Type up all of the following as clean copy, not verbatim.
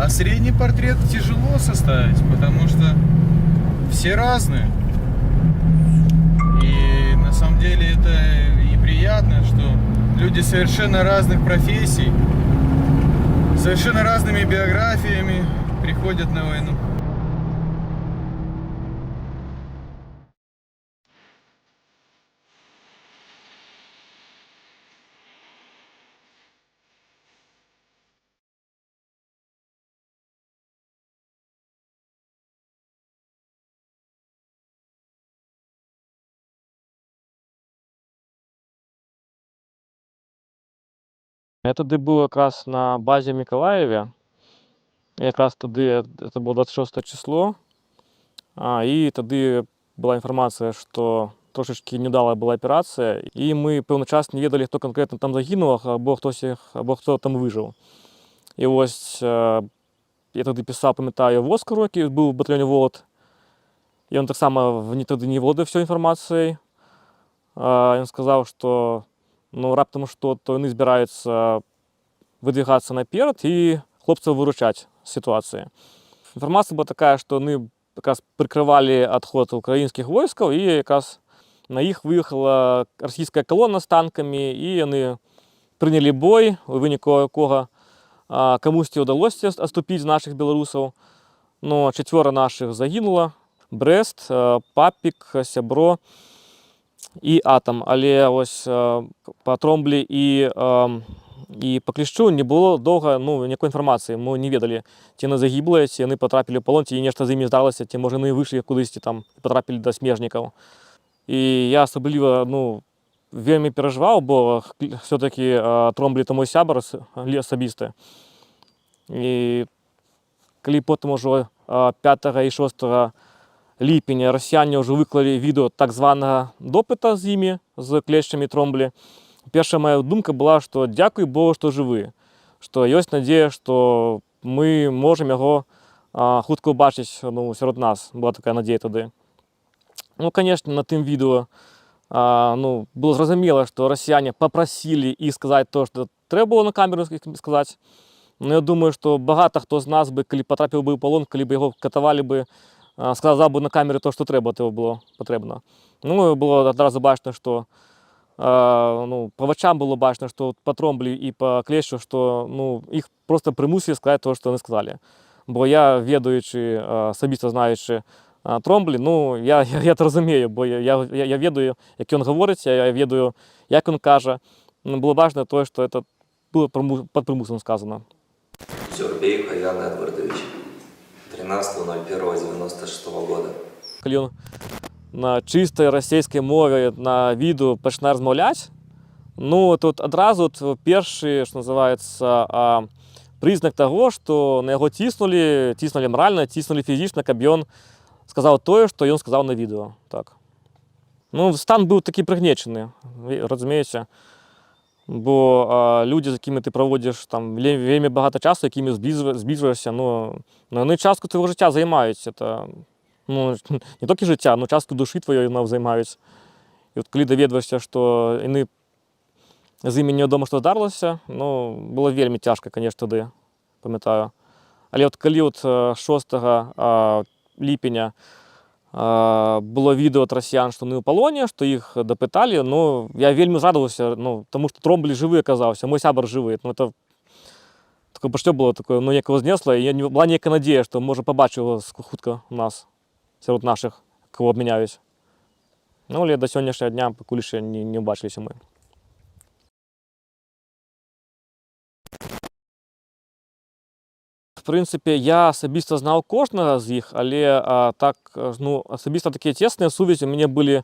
А средний портрет тяжело составить, потому что все разные. И на самом деле это и приятно, что люди совершенно разных профессий, совершенно разными биографиями приходят на войну. Я тоді був якраз на базі в Миколаєві. Якраз тоді, це було 26 число. І тоді була інформація, що трошечки невдала була операція. І ми певний час не ведали, хто конкретно там загинув, або хто там вижив. І ось я тоді писав, пам'ятаю, в Оскару, який був в батальйоні «Волод». І він так само тоді не володив всією інформацією. Він сказав, що раптом що, то вони збираються видвигатися наперед і хлопців виручати з ситуації. Інформація була така, що вони якраз прикривали відход українських військ, і якраз на їх виїхала російська колона з танками, і вони прийняли бой, у виніку якого комусь вдалося відступити з наших білорусів. 4 наших загинуло. Брест, Папік, Сябро і Атом. Але ось по Тромблі і по Кліщу не було довго ніякої інформації. Ми не ведали, ті не загибли, ті вони потрапили в полон, ті нечто з ними здалося, ті, може, вони вийшли кудись там і потрапили до смежників. І я особливо, вельми переживав, бо все-таки Тромблі – це мій сябар особисто. І коли потім вже 5 і 6 липня росіяни вже виклали відео так званого допиту з ними, з клещами Тромблі, перша моя думка була, що дякую Богу, що живі, що є надія, що ми можемо його хутко бачити серед нас. Була така надія тоді. Звісно, на тим відео було зрозуміло, що росіяни попросили їх сказати те, що треба було на камеру сказати. Я думаю, що багато хто з нас, коли потрапив би в полон, коли б його катували, сказав би на камері те, що треба, то було потрібно. Було одразу бачно, що по очам було бачно, що по Тромблі і по Клещу, що їх просто примусили сказати те, що вони сказали. Бо я, ведаючи, особисто знаючи Тромблі, я це розумію, бо я ведаю, як він говорить, я ведаю, як він каже. Було важливо те, що це було під примусом сказано. Зюрбеев Аян Эдвардович, 13.01.96 года. Коли він на чистій російській мові на відео почне розмовляти, тут одразу перший, що називається, признак того, що на його тиснули морально, тиснули фізично, щоб він сказав те, що він сказав на відео. Так. Стан був такий пригнічений, розумієте? Бо люди, з якими ти проводиш там вельми багато часу, якими зближуєшся, вони частку твого життя займають. Це, не тільки життя, але частку душі твоєї займають. І от коли довідуєшся, що вони з ними невідомо, що здарилося, було вельми тяжко, звісно, тоді, пам'ятаю. Але от коли 6 липня було відео від росіян, що вони у полоні, що їх допитали, я вельми зрадувався, тому що Тромблі живий оказався, мій сябар живий. Це таке почуття було, якого знесло, і була ніяка надія, що може побачити його хутко у нас, серед наших, кого обміняють. Але до сьогоднішнього дня поки ще не бачилися ми. В принципі, я особисто знав кожного з їх, але особисто такі тісні сувязі у мене були,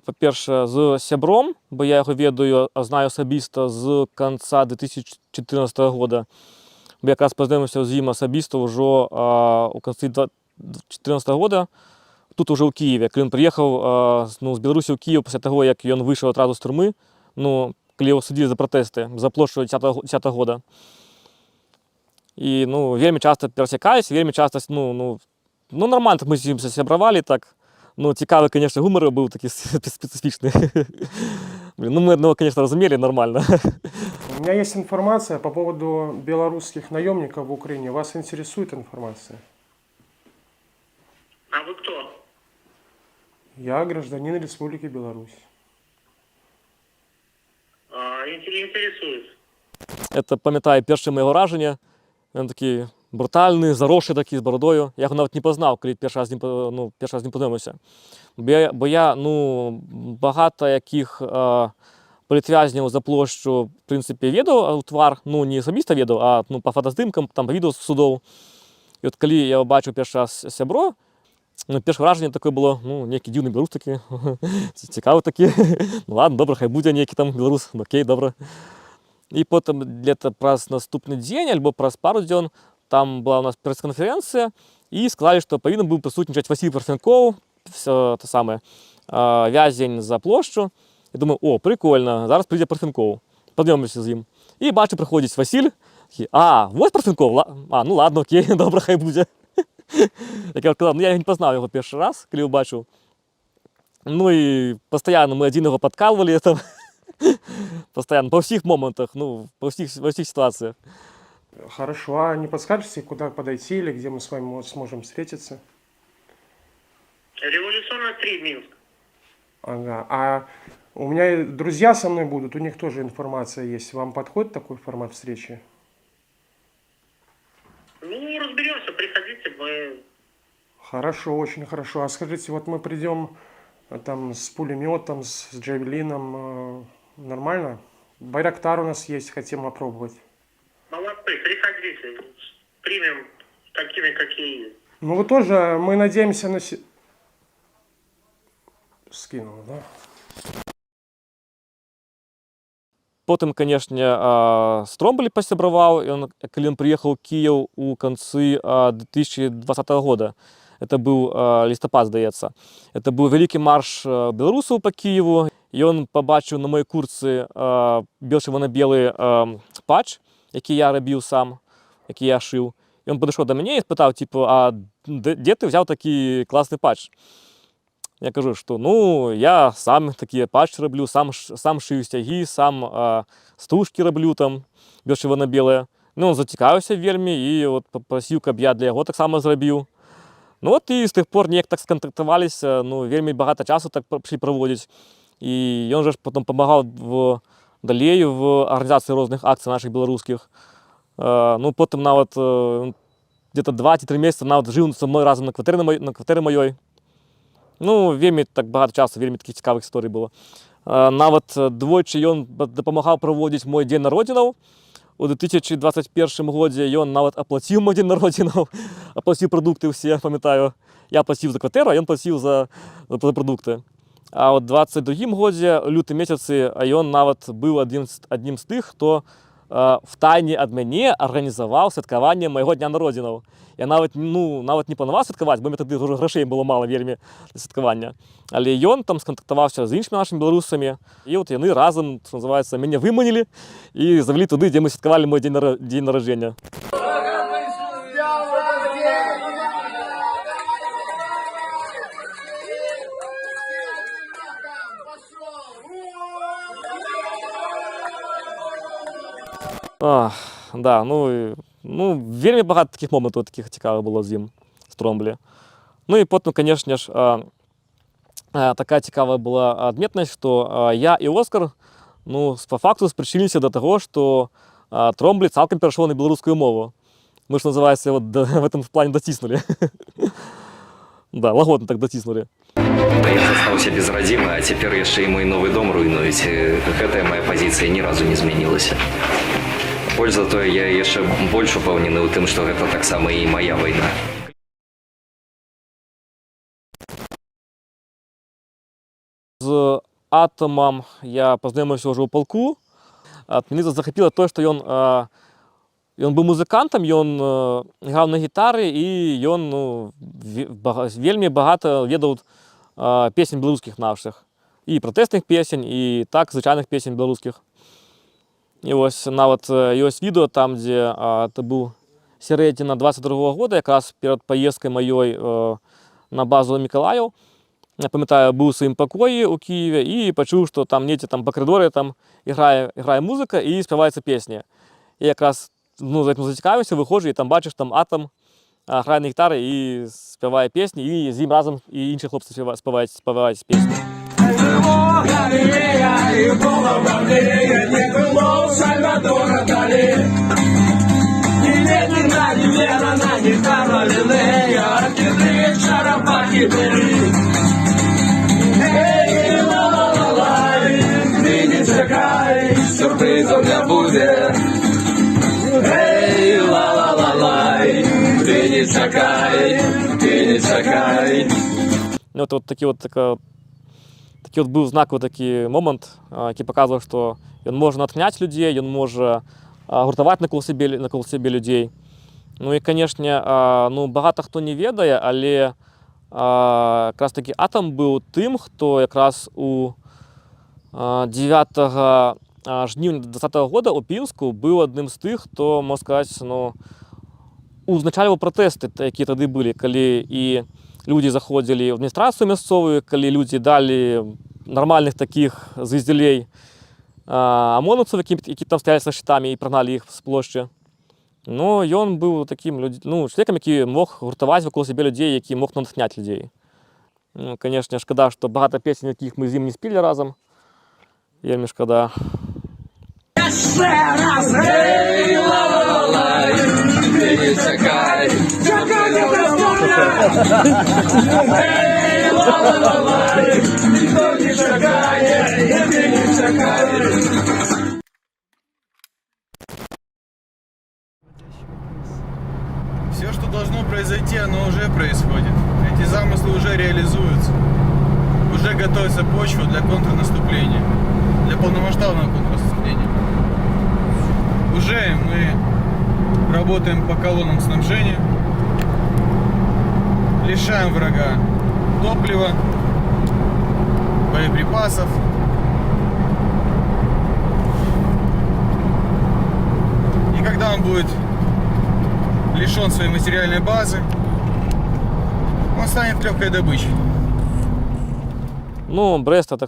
по-перше, з Сябром, бо я його ведаю, знаю особисто з кінця 2014 року. Бо я якраз познайомився з ним особисто вже у кінці 2014 року, тут уже у Києві. Коли він приїхав з Білорусі в Київ після того, як він вийшов одразу з тюрми, коли його судили за протести, за площу 10 року. І вельми часто пересікаюся, вельми часто, нормально ми з ним сябрували, так. Цікавий, звісно, гумор був такий специфічний. Ми одного, звісно, розуміли нормально. У меня есть информация по поводу белорусских наемников в Украине. Вас интересует информация? А вы кто? Я гражданин Республики Беларусь. Интересует. Это пам'ятаю перші мої враження. Він такий брутальний, заросший такий, з бородою. Я його навіть не познав, коли перший раз з ним познайомився. Бо я багато яких політв'язнів за площу, в принципі, відав твар, не особисто відав, а по фотоздимкам, там, по відео з судов. І от коли я бачив перший раз сябро, перше враження таке було, некий дивний білорус такий, цікавий такий. Ну ладно, добре, хай буде некий там білорус, окей, добре. І потім где-то праз наступний день, або праз пару днів, там була у нас прес-конференція, і сказали, що повинен був присутнічати Василь Парфенков, все те саме, в'язень за площу. Я думаю, о, прикольно, зараз прийде Парфенков, познайомимося з ним. І бачу, приходить Василь, такий, ось Парфенков, ну ладно, окей, добре, хай буде. Як я казав, я не познав його перший раз, коли побачив. Ну і постійно ми один його підкалували, там, постоянно, по всіх моментах, во всіх ситуаціях. Хорошо, а не подскажете, куда подойти или где мы с вами сможем встретиться? Революционная 3, Минск. Ага, а у меня и друзья со мной будут, у них тоже информация есть. Вам подходит такой формат встречи? Ну, разберемся, приходите, мы... Хорошо, очень хорошо. А скажите, вот мы придем там с пулеметом, с джавелином, нормально? Байрактар у нас есть, хотим опробовать. Молодцы, приходите, примем такими, какие есть. Ну вы тоже, мы надеемся на... Скинул, да? Потім, звісно, з Тромболі посябрував, коли він приїхав у Київ у кінці 2020 року. Це був листопад, здається. Це був великий марш білорусів по Києву. І він побачив на моїй куртці червоно-білий патч, який я робив сам, який я шив. І він підійшов до мене і спитав, а де ти взяв такий класний патч? Я кажу, що я сам такі патчі роблю, сам шию стяги, сам стружки роблю там, червоно-біле. Він зацікавився вельми і от попросив, щоб я для його так само зробив. І з тих пор ніяк так сконтактувалися, вельми багато часу так почали проводити. І він же потім допомагав далі в організації різних акцій наших білоруських. Потім навіть десь 2-3 місяці навіть жив зі мною разом на квартирі моїй. Вельми так багато часу, вельми таких цікавих історій було. Навіть двічі він допомагав проводити мій день народження. У 2021 році він навіть оплатив мій день народження, оплатив продукти всі, я пам'ятаю. Я платив за квартиру, а він платив за продукти. А у 2022 році, у лютому місяці, він навіть був одним з тих, хто втайне від мене організував святкування моєго дня народження. Я навіть не планував святкувати, бо мені тоді грошей було мало вельми для святкування. Але він там сконтактувався з іншими нашими білорусами, і от вони разом, що називається, мене виманили і завели туди, де ми святкували мій день народження. Да, вельми багато таких моментів таких цікавих було з ним, з Тромболі. І потім, звісно ж, така цікава була відмітність, що я і Оскар, по факту спричинилися до того, що Тромболі цілком перейшов на білоруську мову. Ми ж, називається, в цьому плані дотиснули. Да, лагодно так дотиснули. Да я застался без родимой, а теперь еще и мой новый дом руйнуюць. Гэтая моя позиция ни разу не змянілася. Польза то я яшчэ больш упэўнены ў тым, што гэта таксама і моя вайна. З Атомом я познайомився вже у полку. Мені захопило те, що він був музикантом, він грав на гітарі і він вельми багато відав пісень білоруських наших. І протестних пісень, і так, звичайних пісень білоруських. І ось навіть є відео там, де це був середина 22-го року, якраз перед поїздкою моєю на базу Миколаїв. я пам'ятаю, був у своїм покої у Києві і почув, що там недзе там по коридорі там грає музика і співаються пісні. І якраз ну, за этим зацікавився, виходжу і там бачиш, там Атом грає на гітарі і співає пісні, і з ним разом і інші хлопці співають пісні. Сюрпризом не буде. Ей, ла-ла-ла-лай, ти не чекай, ти не чекай. Ну, такий був знаковий такий момент, який показував, що він може натхняти людей, він може гуртувати навколо себе людей. Ну і, звісно, ну, багато хто не ведає, але якраз таки Атом був тим, хто якраз у 9 жнивня 2020 року у Пінську був одним з тих, хто, можна сказати, ну, узначалював протести, які тоді були, коли і люди заходили в адміністрацію місцеву, коли люди дали нормальних таких звізділей ОМОНовців, які там стояли з щитами і прогнали їх з площі. Ну, і він був таким чоловіком, який мог гуртувати навколо себе людей, який мог натхняти людей. Ну, звісно, шкода, що багато пісень, яких ми з ним не спіли разом. Вельми шкода. Ще раз, ей, ла-ла-ла-лай, ти не чекай, ей, ла-ла-ла-лай, ніхто не чекає, ти не чекай. Все, что должно произойти, оно уже происходит. Эти замыслы уже реализуются. Уже готовится почва для контрнаступления. Для полномасштабного контрнаступления. Уже мы работаем по колоннам снабжения. Лишаем врага топлива, боеприпасов. И когда он будет лишен своей материальной базы, он станет легкой добычей. Ну, з Брестом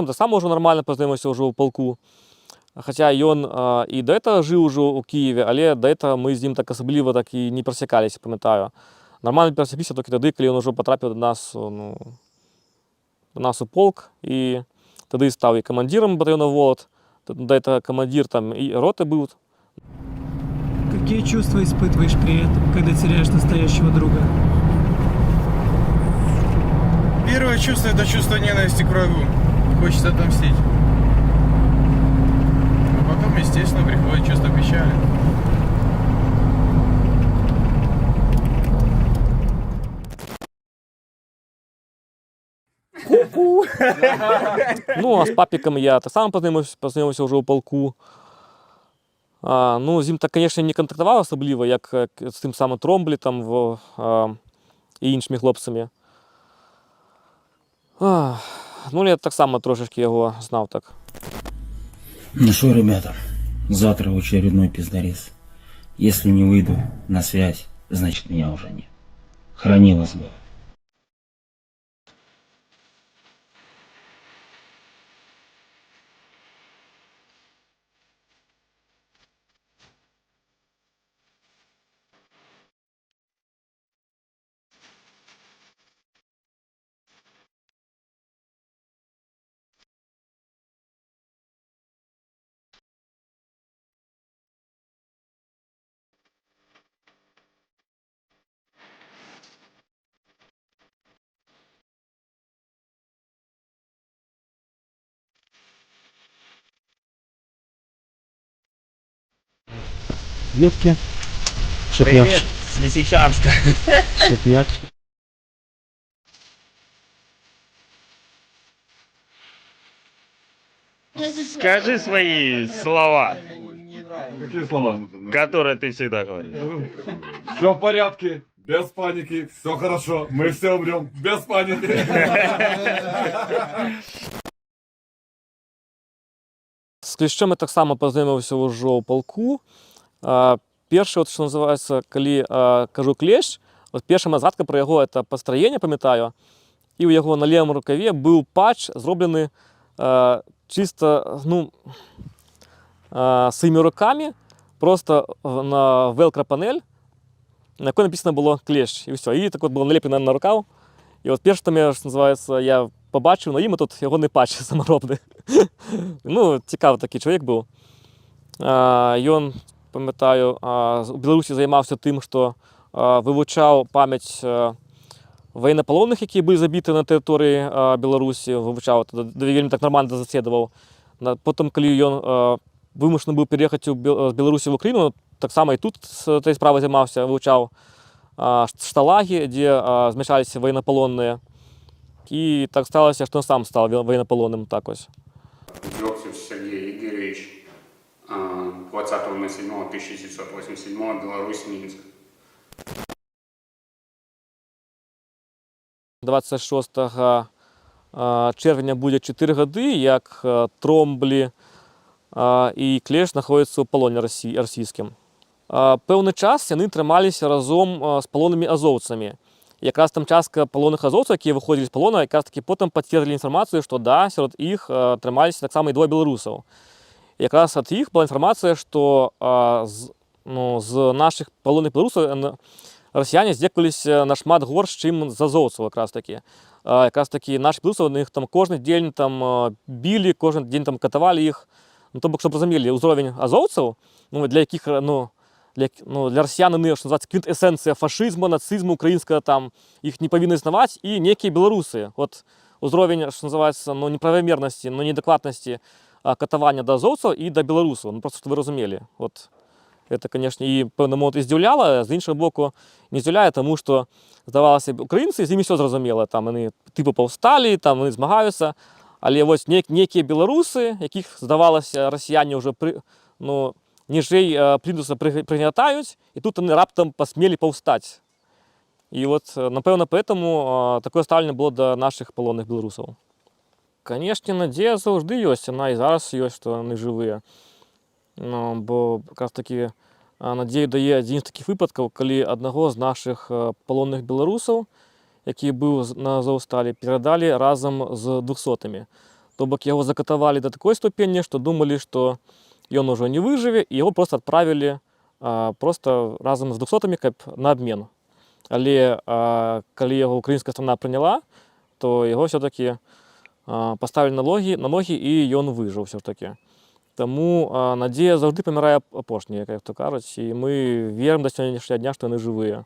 так само вже нормально познайомився вже у полку. Хоча він і до цього жив уже у Києві, але до цього ми з ним так особливо так і не пересікалися, пам'ятаю. Нормально пересіклися тільки тоді, коли він вже потрапив до нас у полк, і тоді став і командиром батальйону «Волод», до цього командир там і роти був. Какие чувства испытываешь при этом, когда теряешь настоящего друга? Первое чувство — это чувство ненависти к врагу. Хочется отомстить. А потом, естественно, приходит чувство печали. Ну, а з папіком я так само познайомився вже у полку. Ну, з ним так, звісно, не контактував особливо, як з тим самим Тромблі там, і іншими хлопцями. Ну, я так само трошечки його знав так. Ну что, ребята, завтра очередной пиздорез. Если не выйду на связь, значит меня уже нет. Храни вас Бог. Ветки. Привет, с Лисичанска. Шипят. Скажи свои слова, Какие слова? которые ты всегда говоришь. Все в порядке, без паники, все хорошо, мы все умрем, без паники. З Кліщем я так само познайомився вже у полку. Перше, от, що називається, коли кажу Клещ, от перша моя згадка про його це построєння, пам'ятаю. і у яго на левому рукаве быў патч, зроблены чисто, ну, своими руками, просто на велкро-панель, на якой написано було клещ, і все. І так от було налеплено на рукав. І от перше, що називається, я побачив на їм, тут його не патч саморобний. Ну, цікавий такий чоловік був. Він, пам'ятаю, у Білорусі займався тим, що вивчав пам'ять воєннополонених, які були забиті на території Білорусі, вивчав, він так нормально засідував. Потім, коли він вимушений був переїхати з Білорусі в Україну, так само і тут з цією справою займався, вивчав шталаги, де змішалися воєннополонні. І так сталося, що він сам став воєннополонним так ось. Зёрцев Сергей Игоревич, 20.07.1987, Беларусь, Минск. 26 червня буде 4 роки, як Тромблі і Клеш знаходяться у полоні російському. Певний час вони трималися разом з полонними азовцями. Якраз там частка полонних азовців, які виходили з полону, якраз таки потім підтвердили інформацію, що да, серед їх трималися так само і двоє білорусів. Якраз від їх була інформація, що з наших полонних білорусів росіяни здекувалися на шмат горш, ніж з азовців якраз таки. Якраз таки наші білоруси, них там кожен день там били, кожен день там катували їх. Ну, тобто, щоб розуміли, уровень азовців, ну, для яких, для росіян вони, що називається, квінтесенція фашизму, нацизму українського, там, їх не повинні існувати, і некі білоруси. От уровень, що називається, неправомірності, неадекватності катування до азовців і до білорусів. Ну, просто, щоб ви розуміли. От. Це, звісно, і певний момент і здивляло, а з іншого боку, не здивляє, тому що, здавалося, українці, з ними все зрозуміло, там вони типу повстали, там вони змагаються, але ось некі білоруси, яких, здавалося, росіяни вже ніжей плінтуса пригнітають, і тут вони раптом посміли повстати. І от, напевно, тому таке ставлення було до наших полонних білорусів. Звісно, надія завжди є, вона і зараз є, що вони живі. Ну, бо якраз таки надію дає один з таких випадків, коли одного з наших полонних білорусів, який був на Азовсталі, передали разом з 200-ми. Тобто його закатували до такої ступені, що думали, що він вже не виживе, і його просто відправили просто разом з 200-ми на обмін. Але коли його українська сторона прийняла, то його все-таки поставили на ноги, і він вижив все-таки. Тому надія завжди помирає опошньою, як то кажуть, і ми віримо до сьогоднішнього дня, що вони живі.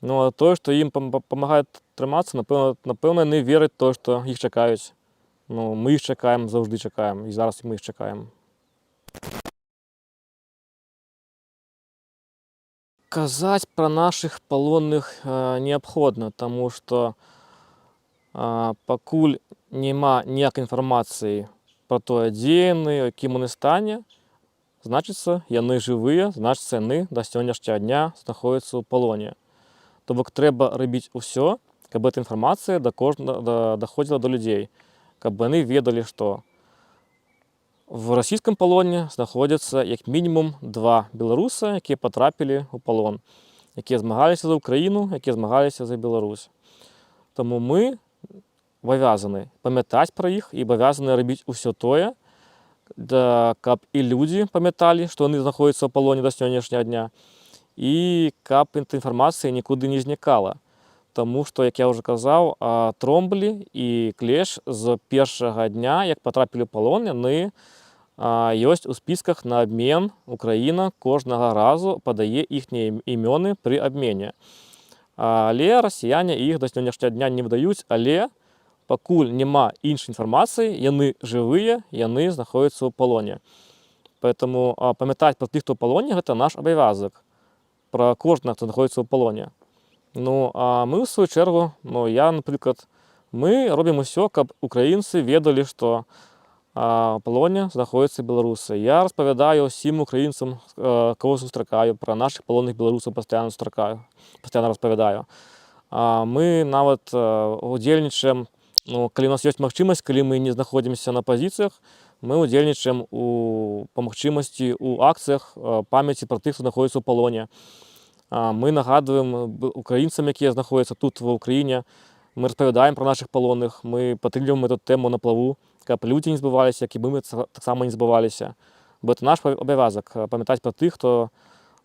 Ну, а те, що їм допомагає триматися, напевно, не вірить в те, що їх чекають. Ну, ми їх чекаємо, завжди чекаємо, і зараз ми їх чекаємо. Казати про наших полонних необхідно, тому що покуль нема ніякої інформації про те, де вони, в якому вони стані, значить, вони живі, значить, вони до сьогоднішнього дня знаходяться у полоні. Тобто треба робити все, щоб ця інформація доходила до людей, щоб вони відали, що в російському полоні знаходяться як мінімум 2 білоруси, які потрапили у полон, які змагалися за Україну, які змагалися за Білорусь. Тому ми обов'язані пам'ятати про їх і обов'язані робити усе те, щоб і люди пам'ятали, що вони знаходяться в полоні до сьогоднішнього дня, і щоб ця інформація нікуди не зникала. Тому що, як я вже казав, Тромблі і Клеш з першого дня, як потрапили в полон, вони є у списках на обмін. Україна кожного разу подає їхні імена при обміні. Але росіяни їх до сьогоднішнього дня не видають, але покуль нема іншої інформації, вони живі, вони знаходяться у полоні. Тому пам'ятати про тих, хто в полоні, це наш обов'язок. Про кожного, хто знаходиться у полоні. Ну, а ми, в свою чергу, я, наприклад, ми робимо все, щоб українці відали, що в полоні знаходяться білоруси. Я розповідаю всім українцям, кого зустрічаю, про наших полонних білорусів постійно розповідаю. Ми навіть удільничаємо, коли у нас є можливість, коли ми не знаходимося на позиціях, ми удільничаємо по можливості у акціях пам'яті про тих, хто знаходиться у полоні. Ми нагадуємо українцям, які знаходяться тут, в Україні, ми розповідаємо про наших полонених, ми підтримуємо цю тему на плаву, щоб люди не збивалися, як і ми так само не збивалися. Бо це наш обов'язок пам'ятати про тих, хто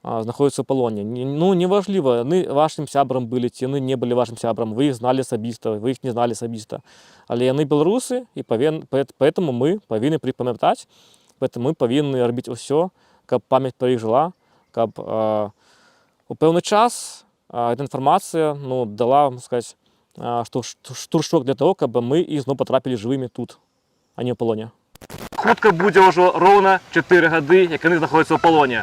знаходиться в полоні. Ну, неважливо, вони вашим сябром були, ці вони не були вашим сябром, ви їх знали особисто, ви їх не знали особисто. Але вони білоруси, і тому ми повинні пам'ятати, тому ми повинні робити все, щоб пам'ять про їх жила, щоб у певний час ця інформація дала, можна сказати, штуршок для того, щоб ми їх знову потрапили живими тут, а не в полоні. Хутко буде вже ровно 4 роки, як вони знаходяться в полоні.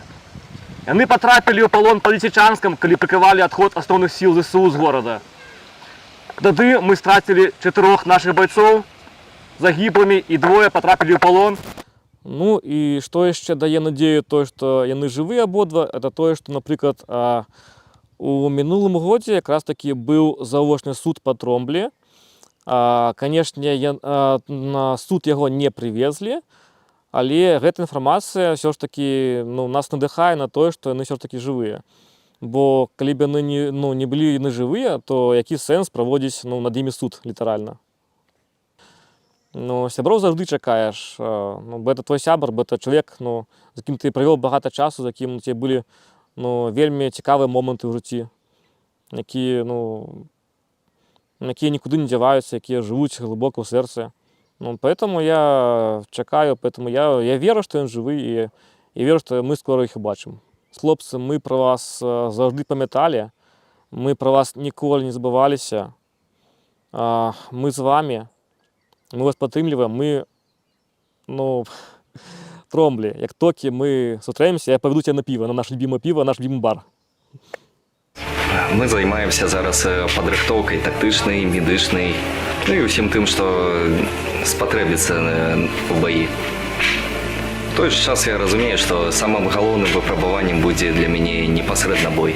Вони потрапили у полон по Лисичанському, коли прикривали відход основних сил ЗСУ з міста. Тоді ми втратили 4 наших бойців загиблими і 2 потрапили в полон. Ну і що ще дає надію, то, що вони живі обидва, це те, що, наприклад, у минулому році якраз таки був заочний суд по Тромблі. Звісно, на суд його не привезли, але ця інформація все ж таки нас надихає на те, що вони все ж таки живі. Бо коли б вони не були не живі, то який сенс проводити над ними суд, літерально. Сябров завжди чекаєш, бо це твій сябр, бо це чоловік, з яким ти провів багато часу, з яким у тебе були вельми цікаві моменти в житті, які нікуди не діваються, які живуть глибоко в серці. Тому я чекаю, я вірю, що він живий, і вірю, що ми скоро їх побачимо. Хлопці, ми про вас завжди пам'ятали, ми про вас ніколи не забувалися. Ми з вами, ми вас підтримуємо, ми, Тромблі, як тільки ми зустрінемося, я поведу тебе на пиво, на наше любиме пиво, наш любимий бар. Ми займаємося зараз підрихтовкою тактичною, медичною, і всім тим, що спотребиться в бої. В той же час я розумію, що самим головним випробуванням буде для мене непосередньо бой.